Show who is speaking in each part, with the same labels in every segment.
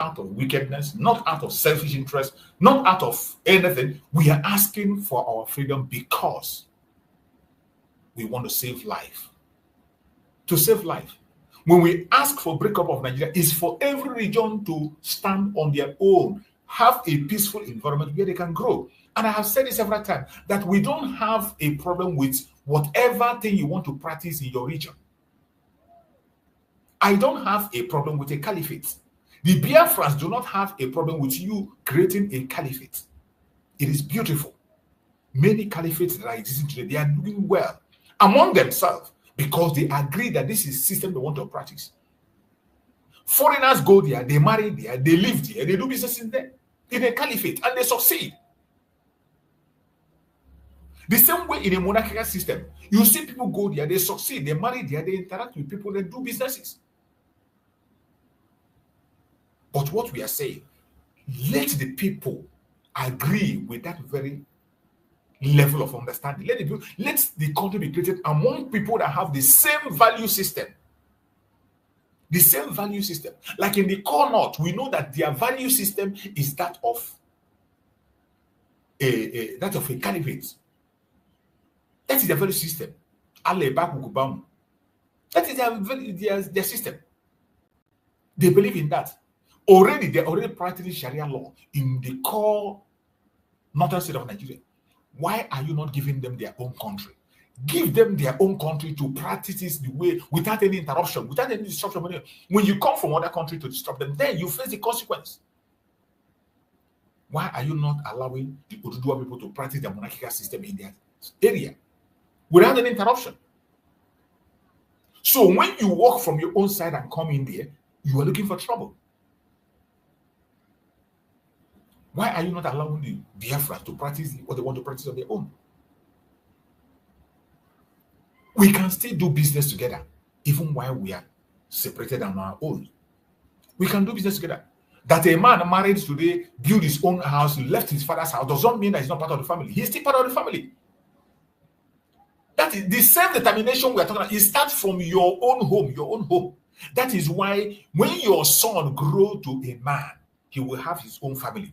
Speaker 1: out of wickedness, not out of selfish interest, not out of anything. We are asking for our freedom because we want to save life. To save life. When we ask for breakup of Nigeria, it's for every region to stand on their own, have a peaceful environment where they can grow. And I have said it several times that we don't have a problem with whatever thing you want to practice in your region. I don't have a problem with a caliphate. The Biafrans do not have a problem with you creating a caliphate. It is beautiful. Many caliphates that are existing today, they are doing well among themselves because they agree that this is the system they want to practice. Foreigners go there, they marry there, they live there, they do business in there, in a caliphate, and they succeed. The same way in a monarchical system, you see people go there, they succeed, they marry there, they interact with people, they do businesses. But what we are saying, let the people agree with that very level of understanding. Let the country be created among people that have the same value system. The same value system. Like in the core north, we know that their value system is that of a caliphate. That is their value system. That is their system. They believe in that. They're already practicing Sharia law in the core northern state of Nigeria. Why are you not giving them their own country? Give them their own country to practice this the way, without any interruption, without any disruption. When you come from other country to disrupt them, then you face the consequence. Why are you not allowing the Oduduwa people to practice the monarchical system in their area without any interruption? So when you walk from your own side and come in there, you are looking for trouble. Why are you not allowing the Biafra to practice what they want to practice on their own? We can still do business together, even while we are separated on our own. We can do business together. That a man married today, built his own house, left his father's house, does not mean that he's not part of the family. He's still part of the family. That is the same determination we are talking about. It starts from your own home, your own home. That is why when your son grows to a man, he will have his own family.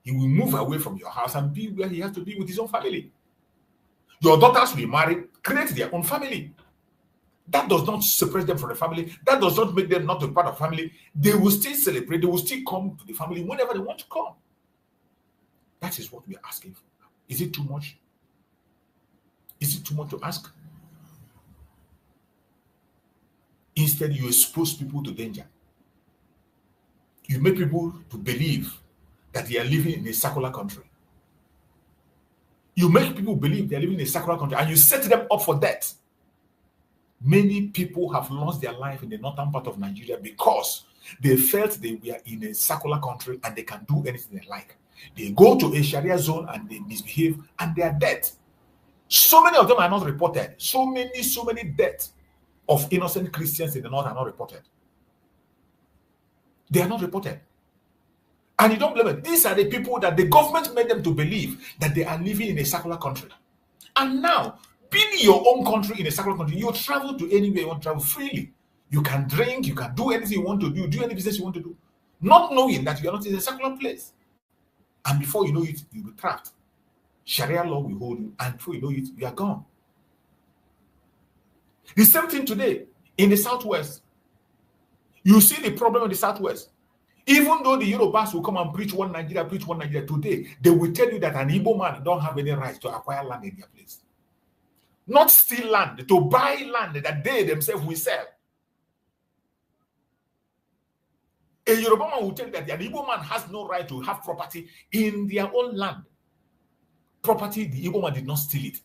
Speaker 1: He will move away from your house and be where he has to be with his own family. Your daughters will marry, create their own family. That does not separate them from the family. That does not make them not a part of the family. They will still celebrate. They will still come to the family whenever they want to come. That is what we are asking for. Is it too much? Is it too much to ask? Instead, you expose people to danger. You make people to believe that they are living in a secular country. You make people believe they are living in a secular country and you set them up for death. Many people have lost their life in the northern part of Nigeria because they felt they were in a secular country and they can do anything they like. They go to a Sharia zone and they misbehave and they are dead. So many of them are not reported. So many deaths of innocent Christians in the north are not reported. They are not reported. And you don't blame them. These are the people that the government made them to believe that they are living in a secular country. And now, being your own country in a secular country, you travel to anywhere you want to travel freely. You can drink, you can do anything you want to do any business you want to do, not knowing that you are not in a secular place. And before you know it, you'll be trapped. Sharia law will hold you, and before you know it, you are gone. The same thing today in the Southwest. You see the problem in the Southwest. Even though the Yorubas will come and preach one Nigeria today, they will tell you that an Igbo man don't have any right to acquire land in their place. Not steal land, to buy land that they themselves will sell. A Yoruba man will tell you that an Igbo man has no right to have property in their own land. Property, the Igbo man did not steal it.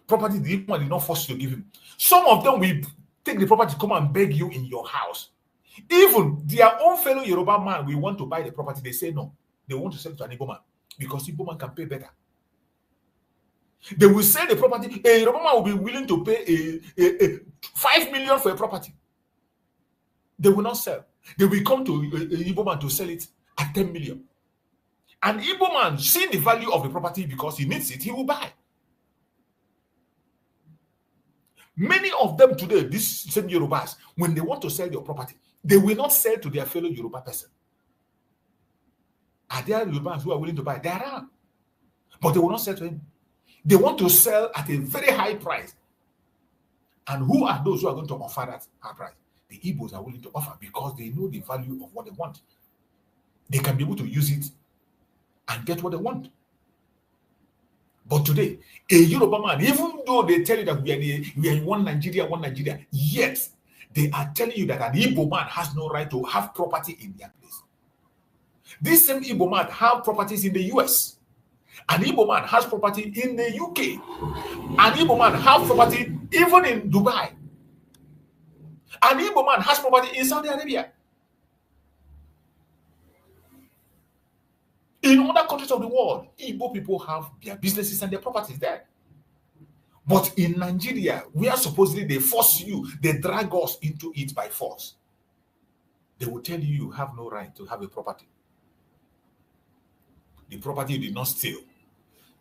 Speaker 1: Property, the Igbo man did not force you to give him. Some of them will take the property, come and beg you in your house. Even their own fellow Yoruba man will want to buy the property. They say no. They want to sell it to an Igbo man because Igbo man can pay better. They will sell the property. A Yoruba man will be willing to pay a 5 million for a property. They will not sell. They will come to a Igbo man to sell it at 10 million. An Igbo man, seeing the value of the property because he needs it, he will buy. Many of them today, these same Yorubas, when they want to sell your property, they will not sell to their fellow Yoruba person. Are there Yorubas who are willing to buy? There are. But they will not sell to him. They want to sell at a very high price. And who are those who are going to offer that high price? The Igbos are willing to offer because they know the value of what they want. They can be able to use it and get what they want. But today, a Yoruba man, even though they tell you that we are in one Nigeria, yet they are telling you that an Igbo man has no right to have property in their place. This same Igbo man has properties in the US. An Igbo man has property in the UK. An Igbo man has property even in Dubai. An Igbo man has property in Saudi Arabia. In other countries of the world, Igbo people have their businesses and their properties there. But in Nigeria, where supposedly they force you, they drag us into it by force. They will tell you you have no right to have a property. The property you did not steal.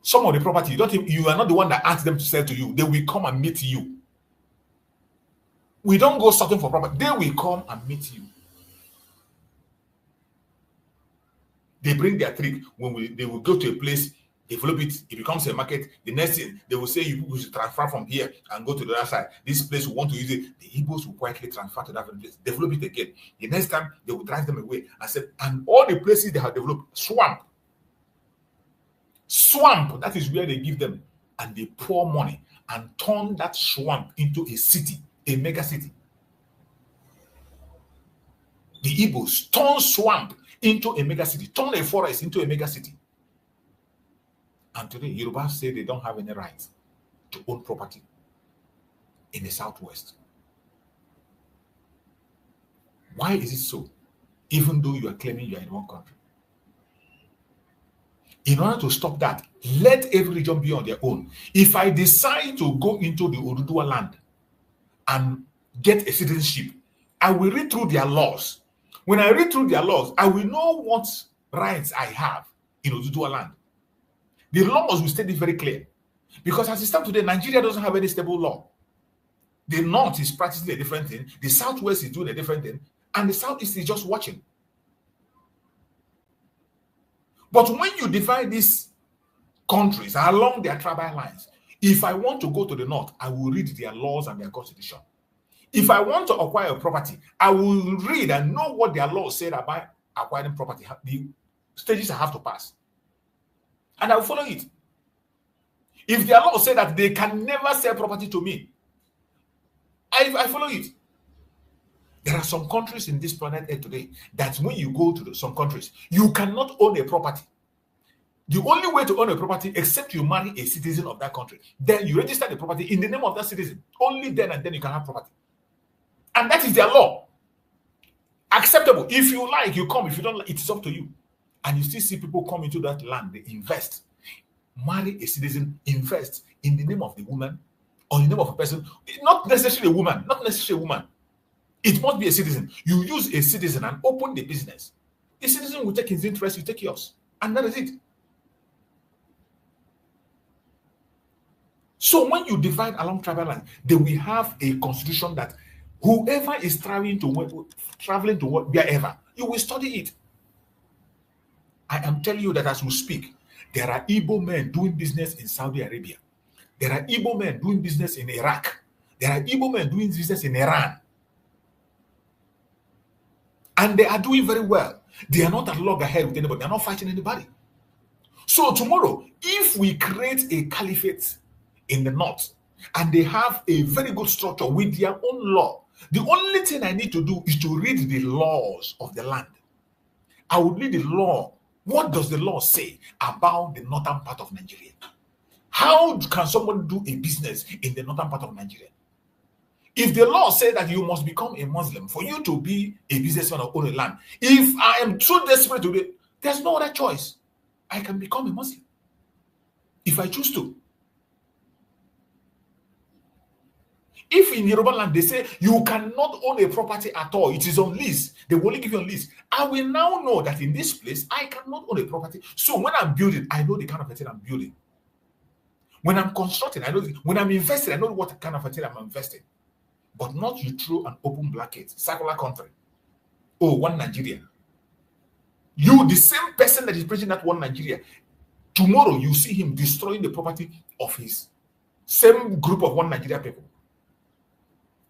Speaker 1: Some of the property, you are not the one that asked them to sell to you. They will come and meet you. We don't go searching for property. They will come and meet you. They bring their trick. They will go to a place, develop it, it becomes a market. The next thing, they will say you should transfer from here and go to the other side. This place we want to use it. The Igbos will quietly transfer to that place, develop it again. The next time, they will drive them away and say, and all the places they have developed, swamp, that is where they give them, and they pour money and turn that swamp into a city, a mega city. The Igbos turn swamp into a mega city, turn a forest into a mega city. And today, Yorubas say they don't have any right to own property in the Southwest. Why is it so? Even though you are claiming you are in one country. In order to stop that, let every region be on their own. If I decide to go into the Oduduwa land and get a citizenship, I will read through their laws. When I read through their laws, I will know what rights I have in Oduduwa land. The laws will state it very clear. Because as it stands today, Nigeria doesn't have any stable law. The North is practicing a different thing. The Southwest is doing a different thing. And the Southeast is just watching. But when you divide these countries along their tribal lines, if I want to go to the North, I will read their laws and their constitution. If I want to acquire a property, I will read and know what their laws said about acquiring property, the stages I have to pass. And I will follow it. If their law say that they can never sell property to me, I follow it. There are some countries in this planet Earth today that when you go to some countries, you cannot own a property. The only way to own a property, except you marry a citizen of that country, then you register the property in the name of that citizen. Only then and then you can have property. And that is their law. Acceptable. If you like, you come. If you don't like, it's up to you. And you still see people come into that land, they invest, marry a citizen, invest in the name of the woman or in the name of a person, not necessarily a woman, It must be a citizen. You use a citizen and open the business. The citizen will take his interest, you take yours. And that is it. So when you divide along tribal lines, then we have a constitution that whoever is traveling to wherever, you will study it. I am telling you that as we speak, there are Igbo men doing business in Saudi Arabia. There are Igbo men doing business in Iraq. There are Igbo men doing business in Iran. And they are doing very well. They are not at loggerhead with anybody. They are not fighting anybody. So tomorrow, if we create a caliphate in the north, and they have a very good structure with their own law, the only thing I need to do is to read the laws of the land. I would read the law. What does the law say about the northern part of Nigeria? How can someone do a business in the northern part of Nigeria? If the law says that you must become a Muslim for you to be a businessman or own a land, if I am so desperate to do it, there's no other choice. I can become a Muslim if I choose to. If in Yoruba land they say you cannot own a property at all, it is on lease, they will only give you a lease. I will now know that in this place I cannot own a property. So when I'm building, I know the kind of a thing I'm building. When I'm constructing, I know when I'm investing, I know what kind of a thing I'm investing. But not you throw an open blanket, circular country. Oh, one Nigeria. You, the same person that is preaching that one Nigeria, tomorrow you see him destroying the property of his same group of one Nigeria people.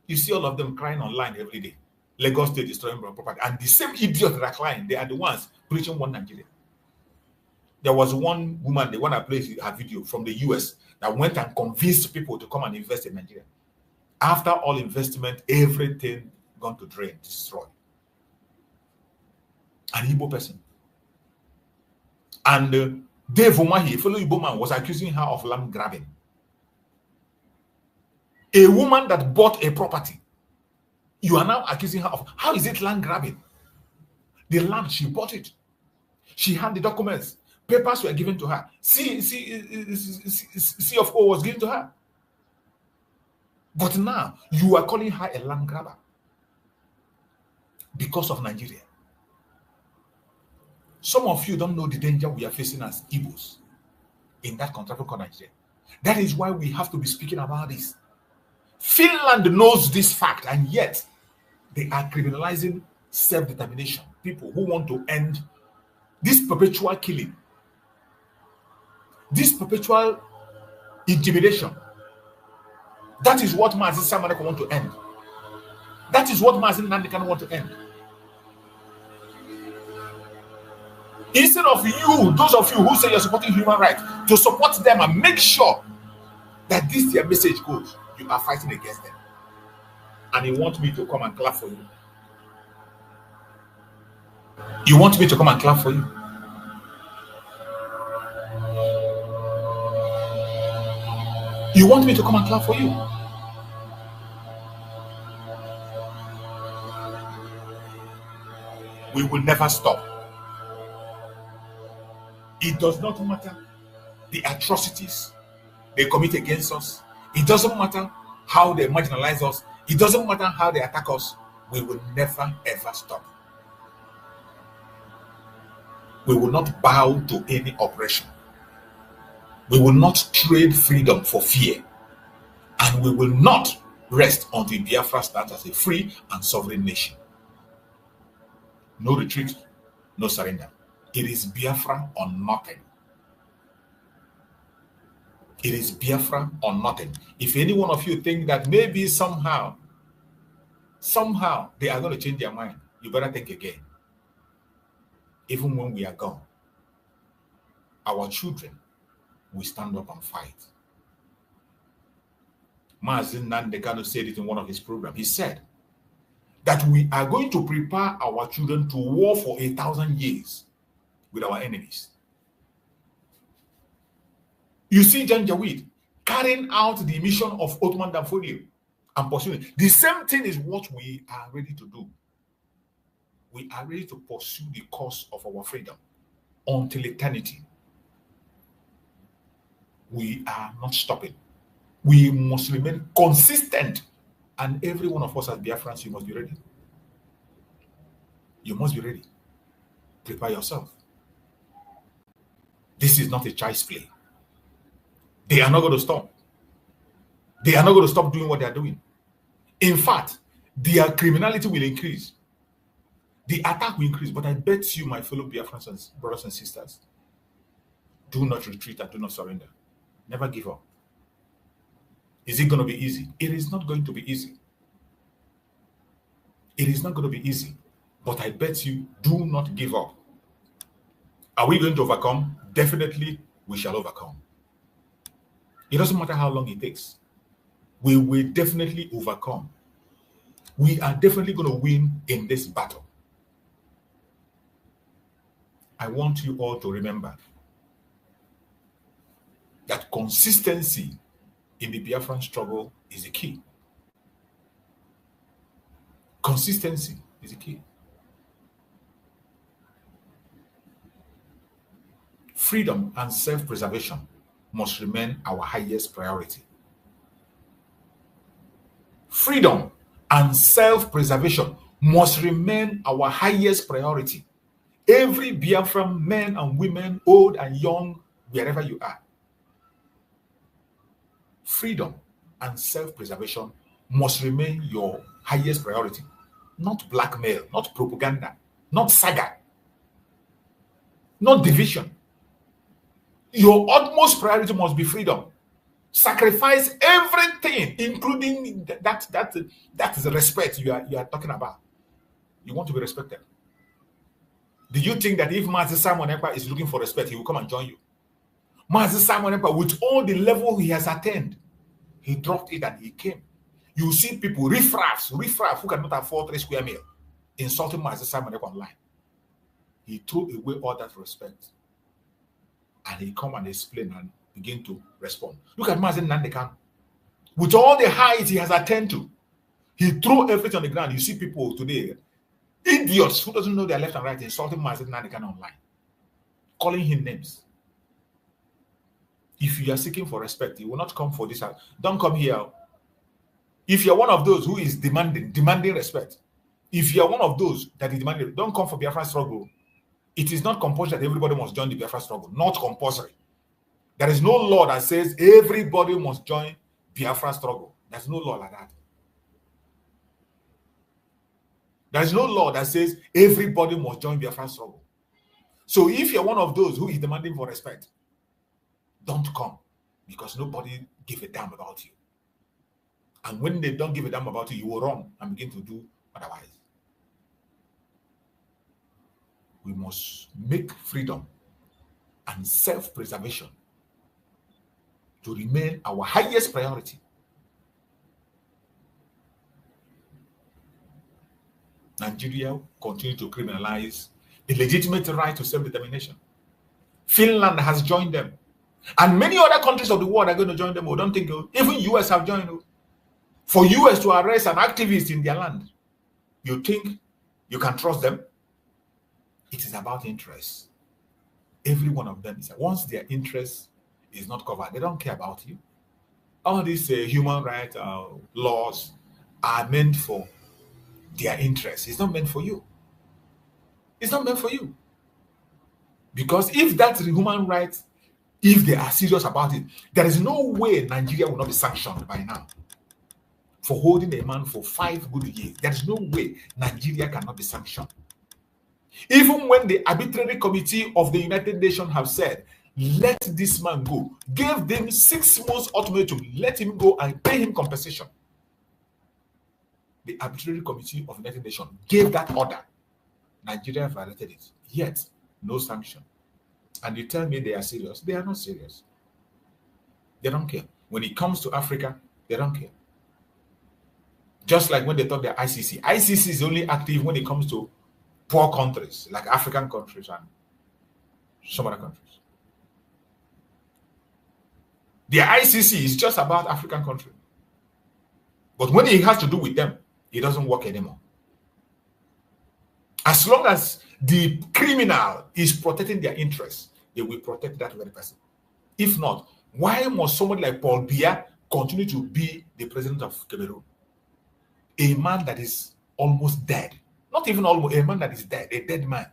Speaker 1: You see all of them crying online every day. Lagos State destroying property. And the same idiots that are crying, they are the ones preaching one Nigeria. There was one woman, the one I played her video from the US, that went and convinced people to come and invest in Nigeria. After all investment, everything gone to drain, destroyed. An Igbo person. And Dave Umahi, a fellow Igbo man, was accusing her of land grabbing. A woman that bought a property, you are now accusing her of, how is it land grabbing? The land, she bought it. She had the documents. Papers were given to her. C of O was given to her. But now, you are calling her a land grabber because of Nigeria. Some of you don't know the danger we are facing as Igbos in that country called Nigeria. That is why we have to be speaking about this. Finland knows this fact, and yet they are criminalizing self-determination. People who want to end this perpetual killing, this perpetual intimidation. That is what Mazi Samaneko want to end. That is what Mazi Nnamdi want to end. Instead of you, those of you who say you're supporting human rights, to support them and make sure that this their message goes, you are fighting against them. And you want me to come and clap for you. You want me to come and clap for you. You want me to come and clap for you. We will never stop. It does not matter the atrocities they commit against us. It doesn't matter how they marginalize us. It doesn't matter how they attack us. We will never ever stop. We will not bow to any oppression. We will not trade freedom for fear. And we will not rest until Biafra stands as a free and sovereign nation. No retreat, no surrender. It is Biafra or nothing. It is Biafra or nothing. If any one of you think that maybe somehow they are going to change their mind, you better think again. Even when we are gone, our children will stand up and fight. Mazi Nnamdi said it in one of his programs. He said that we are going to prepare our children to war for 1,000 years with our enemies. You see Janjaweed carrying out the mission of Ottoman Danfodio and pursuing. The same thing is what we are ready to do. We are ready to pursue the cause of our freedom until eternity. We are not stopping. We must remain consistent. And every one of us as Biafrans, you must be ready. You must be ready. Prepare yourself. This is not a child's play. They are not going to stop. They are not going to stop doing what they are doing. In fact, their criminality will increase. The attack will increase. But I bet you, my fellow Biafrans and brothers and sisters, do not retreat and do not surrender. Never give up. Is it going to be easy? It is not going to be easy. It is not going to be easy. But I bet you, do not give up. Are we going to overcome? Definitely, we shall overcome. It doesn't matter how long it takes. We will definitely overcome. We are definitely going to win in this battle. I want you all to remember that consistency in the Biafran struggle is the key. Consistency is the key. Freedom and self-preservation must remain our highest priority. Freedom and self-preservation must remain our highest priority. Every Biafran men and women, old and young, wherever you are, freedom and self-preservation must remain your highest priority. Not blackmail, not propaganda, not saga. not division. Your utmost priority must be freedom. Sacrifice everything, including that is the respect you are talking about. You want to be respected. Do you think that if Mazi Simon Ekpa is looking for respect, he will come and join you? Mazi Simon Ekpa, with all the level he has attained, he dropped it and he came. You see people, riffraff who cannot afford 3 square meal, insulting Mazi Simon Ekpa online. He threw away all that respect. And he come and explain and begin to respond. Look at Mazi Nnamdi. With all the heights he has attained to, he threw everything on the ground. You see people today, idiots who doesn't know their left and right, insulting Mazi Nnamdi online, calling him names. If you are seeking for respect, you will not come for this house. Don't come here. If you're one of those who is demanding respect, if you're one of those that is demanding, don't come for Biafra struggle. It is not compulsory that everybody must join the Biafra struggle. Not compulsory. There is no law that says everybody must join Biafra struggle. There's no law like that. There is no law that says everybody must join Biafra struggle. So if you're one of those who is demanding for respect, don't come, because nobody give a damn about you. And when they don't give a damn about you, you will run and begin to do otherwise. We must make freedom and self-preservation to remain our highest priority. Nigeria continue to criminalize the legitimate right to self-determination. Finland has joined them. And many other countries of the world are going to join them. We don't think, even US have joined. For US to arrest an activist in their land, you think you can trust them? It is about interest. Every one of them is, once their interest is not covered, they don't care about you. All these human rights laws are meant for their interest. It's not meant for you. It's not meant for you. Because if that's human rights, if they are serious about it, there is no way Nigeria will not be sanctioned by now for holding a man for 5 good years. There is no way Nigeria cannot be sanctioned. Even when the arbitrary committee of the United Nations have said, let this man go, gave them 6 months ultimatum, let him go and pay him compensation. The arbitrary committee of the United Nations gave that order. Nigeria violated it. Yet, no sanction. And you tell me they are serious. They are not serious. They don't care. When it comes to Africa, they don't care. Just like when they talk the ICC. ICC is only active when it comes to poor countries, like African countries and some other countries. The ICC is just about African countries. But when it has to do with them, it doesn't work anymore. As long as the criminal is protecting their interests, they will protect that very person. If not, why must somebody like Paul Biya continue to be the president of Cameroon? A man that is almost dead. Not even almost, a man that is dead, a dead man,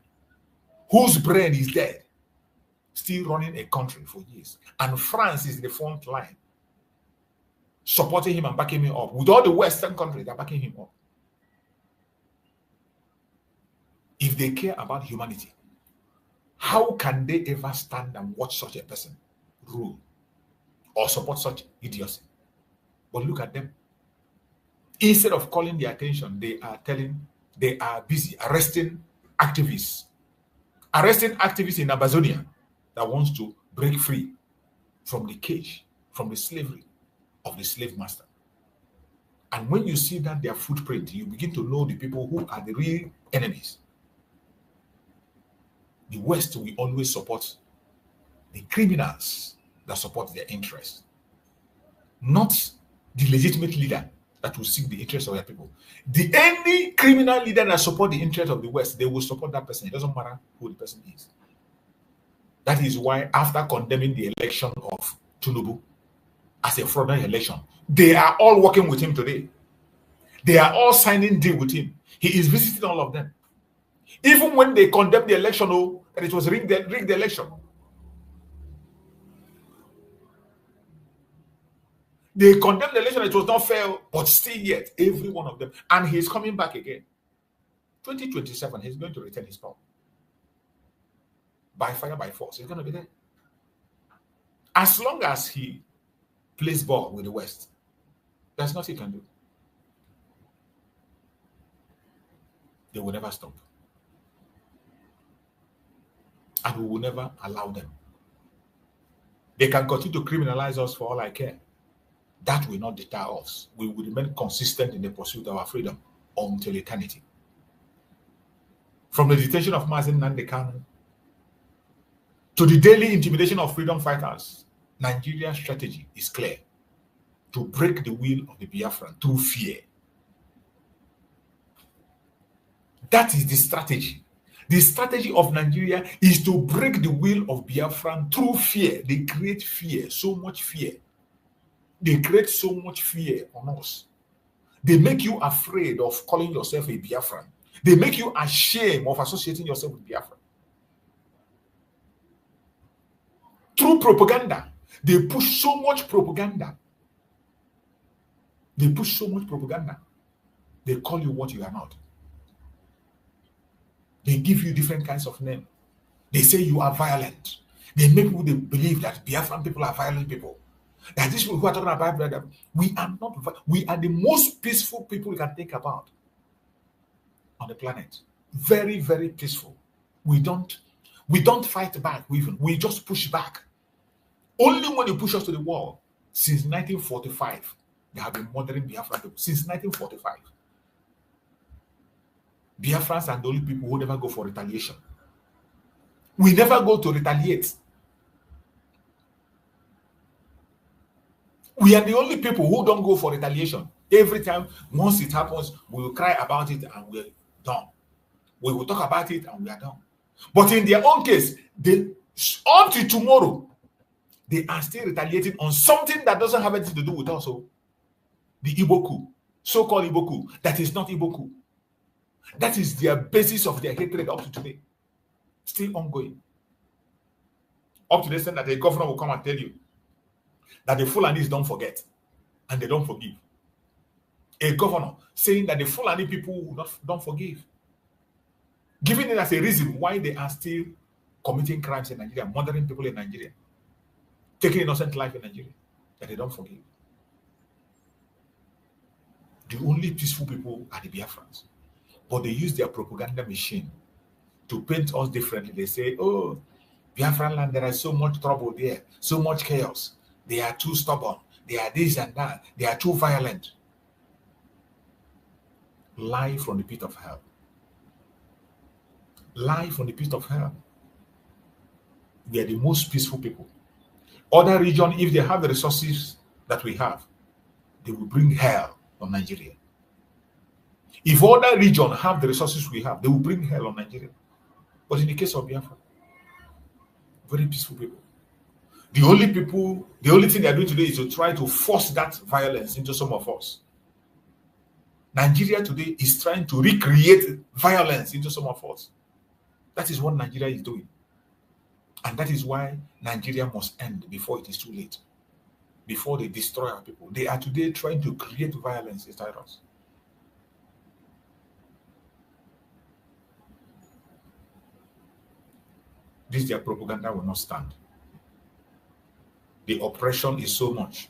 Speaker 1: whose brain is dead, still running a country for years. And France is the front line, supporting him and backing him up. With all the Western countries, they're backing him up. If they care about humanity, how can they ever stand and watch such a person rule or support such idiocy? But look at them. Instead of calling their attention, they are busy arresting activists. Arresting activists in Amazonia that wants to break free from the cage, from the slavery of the slave master. And when you see that their footprint, you begin to know the people who are the real enemies. The West will always support the criminals that support their interests, not the legitimate leader that will seek the interests of their people. Any criminal leader that support the interest of the West, they will support that person. It doesn't matter who the person is. That is why after condemning the election of Tinubu as a fraudulent election, they are all working with him today. They are all signing deal with him. He is visiting all of them. Even when they condemned the election, that it was rigged election. They condemned the election, it was not fair, but still yet, every one of them. And he's coming back again. 2027, he's going to return his power. by fire, by force. He's going to be there. As long as he plays ball with the West, there's nothing he can do. They will never stop. And we will never allow them. They can continue to criminalize us for all I care. That will not deter us. We will remain consistent in the pursuit of our freedom until eternity. From the detention of Nnamdi Kanu to the daily intimidation of freedom fighters, Nigeria's strategy is clear: to break the will of the Biafran through fear. That is the strategy. The strategy of Nigeria is to break the will of Biafran through fear. They create fear, so much fear. They create so much fear on us. They make you afraid of calling yourself a Biafran. They make you ashamed of associating yourself with Biafra. Through propaganda, they push so much propaganda. They push so much propaganda. They call you what you are not. They give you different kinds of names. They say you are violent. They make people believe that Biafran people are violent people. That these people who are talking about that we are not. We are the most peaceful people you can think about on the planet. Very, very peaceful. We don't fight back. We just push back. Only when you push us to the wall. Since 1945, they have been murdering Biafran people. Since 1945. Biafrans are the only people who never go for retaliation. We never go to retaliate. We are the only people who don't go for retaliation. Every time, once it happens, we will cry about it and we're done. We will talk about it and we are done. But in their own case, up to tomorrow, they are still retaliating on something that doesn't have anything to do with us. So the Igbo coup, so-called Igbo coup, that is not Igbo coup. That is their basis of their hatred up to today. Still ongoing. Up to the extent that the governor will come and tell you that the Fulanis don't forget and they don't forgive. A governor saying that the Fulani people don't forgive. Giving it as a reason why they are still committing crimes in Nigeria, murdering people in Nigeria, taking innocent life in Nigeria, that they don't forgive. The only peaceful people are the Biafrans. But they use their propaganda machine to paint us differently. They say, oh, Biafran land, there is so much trouble there, so much chaos. They are too stubborn. They are this and that. They are too violent. Lie from the pit of hell. Lie from the pit of hell. They are the most peaceful people. Other regions, if they have the resources that we have, they will bring hell on Nigeria. If other regions have the resources we have, they will bring hell on Nigeria. But in the case of Biafra, very peaceful people. The only thing they are doing today is to try to force that violence into some of us. Nigeria today is trying to recreate violence into some of us. That is what Nigeria is doing. And that is why Nigeria must end before it is too late. Before they destroy our people. They are today trying to create violence inside us. This their propaganda will not stand. The oppression is so much.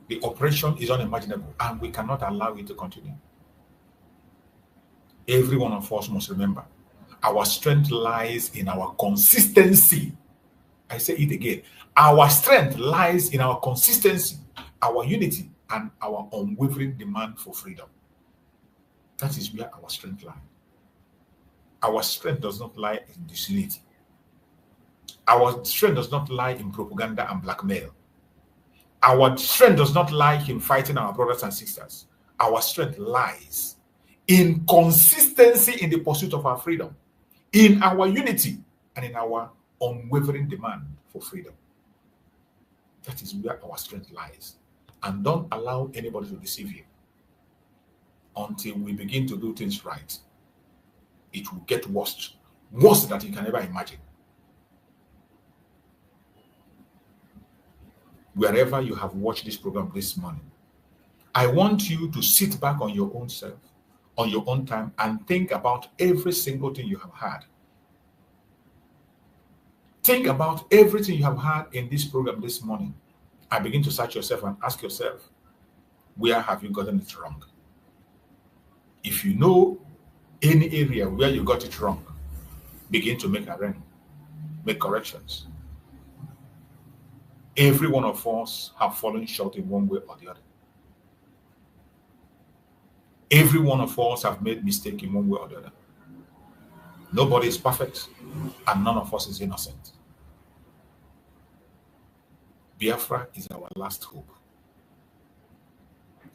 Speaker 1: The oppression is unimaginable, and we cannot allow it to continue. Every one of us must remember, our strength lies in our consistency. I say it again. Our strength lies in our consistency, our unity, and our unwavering demand for freedom. That is where our strength lies. Our strength does not lie in disunity. Our strength does not lie in propaganda and blackmail. Our strength does not lie in fighting our brothers and sisters. Our strength lies in consistency in the pursuit of our freedom, in our unity, and in our unwavering demand for freedom. That is where our strength lies. And don't allow anybody to deceive you. Until we begin to do things right, it will get worse than you can ever imagine. Wherever you have watched this program this morning, I want you to sit back on your own self, on your own time, and think about every single thing you have had. Think about everything you have had in this program this morning. I begin to search yourself and ask yourself, where have you gotten it wrong? If you know any area where you got it wrong, begin to make corrections. Every one of us have fallen short in one way or the other. Every one of us have made mistake in one way or the other. Nobody is perfect, and none of us is innocent. Biafra is our last hope.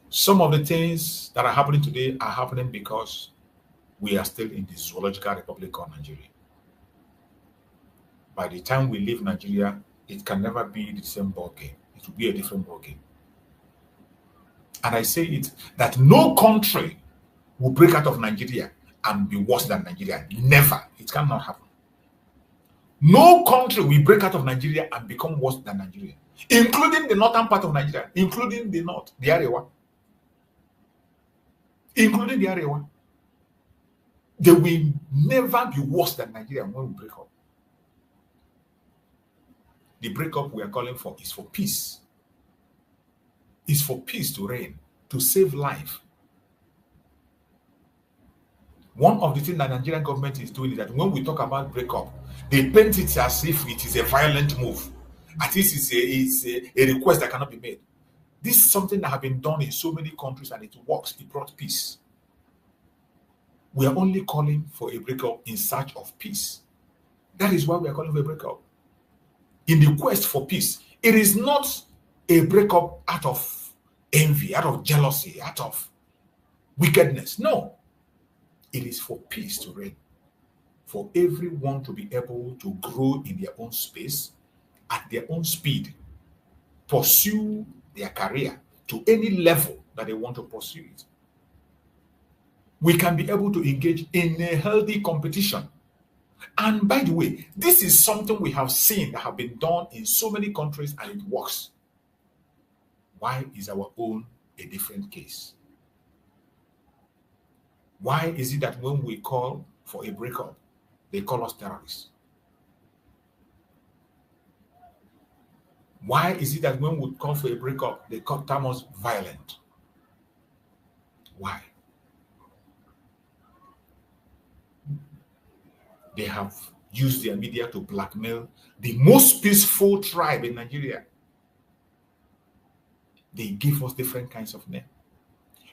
Speaker 1: Some of the things that are happening today are happening because we are still in the zoological republic called Nigeria. By the time we leave Nigeria, it can never be the same ball game. It will be a different ball game. And I say it that no country will break out of Nigeria and be worse than Nigeria. Never. It cannot happen. No country will break out of Nigeria and become worse than Nigeria, including the northern part of Nigeria, including the north, the Arewa. Including the Arewa. They will never be worse than Nigeria when we break up. The breakup we are calling for is for peace. It's for peace to reign, to save life. One of the things that the Nigerian government is doing is that when we talk about breakup, they paint it as if it is a violent move. At least it's a request that cannot be made. This is something that has been done in so many countries and it works. It brought peace. We are only calling for a breakup in search of peace. That is why we are calling for a breakup. In the quest for peace, it is not a breakup out of envy, out of jealousy, out of wickedness. No. It is for peace to reign, for everyone to be able to grow in their own space, at their own speed, pursue their career to any level that they want to pursue it. We can be able to engage in a healthy competition. And by the way, this is something we have seen that have been done in so many countries and it works. Why is our own a different case? Why is it that when we call for a breakup, they call us terrorists? Why is it that when we call for a breakup, they term us violent? Why? They have used their media to blackmail the most peaceful tribe in Nigeria. They give us different kinds of names.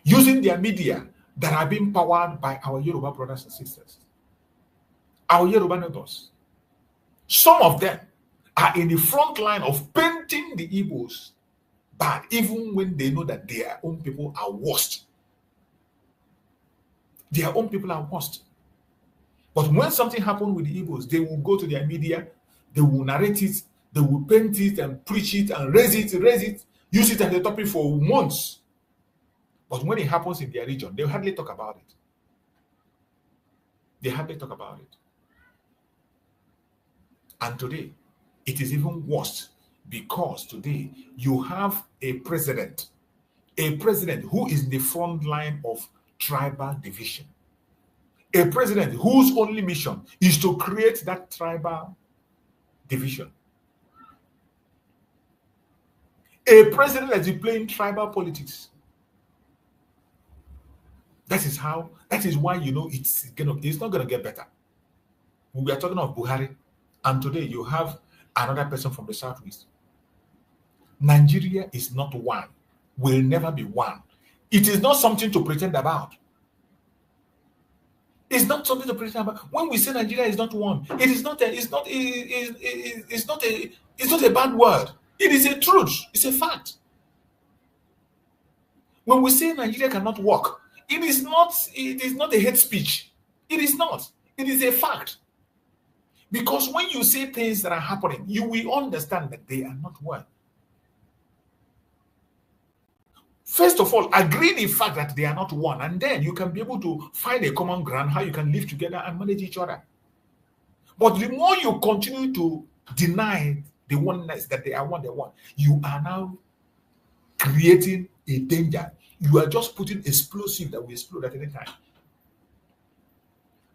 Speaker 1: Using their media that are being powered by our Yoruba brothers and sisters, our Yoruba neighbors. Some of them are in the front line of painting the Igbos bad, even when they know that their own people are worst. Their own people are worst. But when something happens with the Igbos, they will go to their media, they will narrate it, they will paint it and preach it and raise it, use it as a topic for months. But when it happens in their region, they hardly talk about it. They hardly talk about it. And today, it is even worse because today you have a president who is in the front line of tribal division. A president whose only mission is to create that tribal division. A president that is playing tribal politics. That is why you know it's not gonna get better. We are talking of Buhari, and today you have another person from the southwest. Nigeria is not one, will never be one. It is not something to pretend about. It's not something to pretend about. When we say Nigeria is not one, it's not a bad word. It is a truth. It's a fact. When we say Nigeria cannot work, it is not a hate speech. It is not. It is a fact. Because when you say things that are happening, you will understand that they are not one. First of all, agree the fact that they are not one, and then you can be able to find a common ground, how you can live together and manage each other. But the more you continue to deny the oneness that they are one, you are now creating a danger. You are just putting explosive that will explode at any time.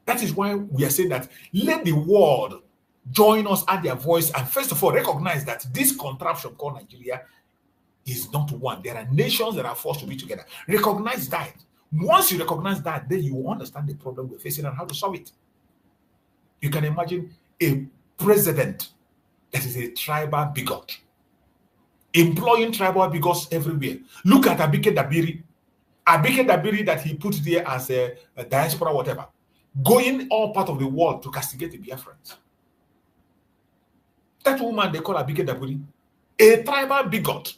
Speaker 1: That is why we are saying that let the world join us, add their voice, and first of all, recognize that this contraption called Nigeria is not one. There are nations that are forced to be together. Recognize that. Once you recognize that, then you will understand the problem we're facing and how to solve it. You can imagine a president that is a tribal bigot, employing tribal bigots everywhere. Look at Abike Dabiri. Abike Dabiri that he put there as a diaspora, whatever, going all part of the world to castigate the Biafrans. That woman they call Abike Dabiri, a tribal bigot.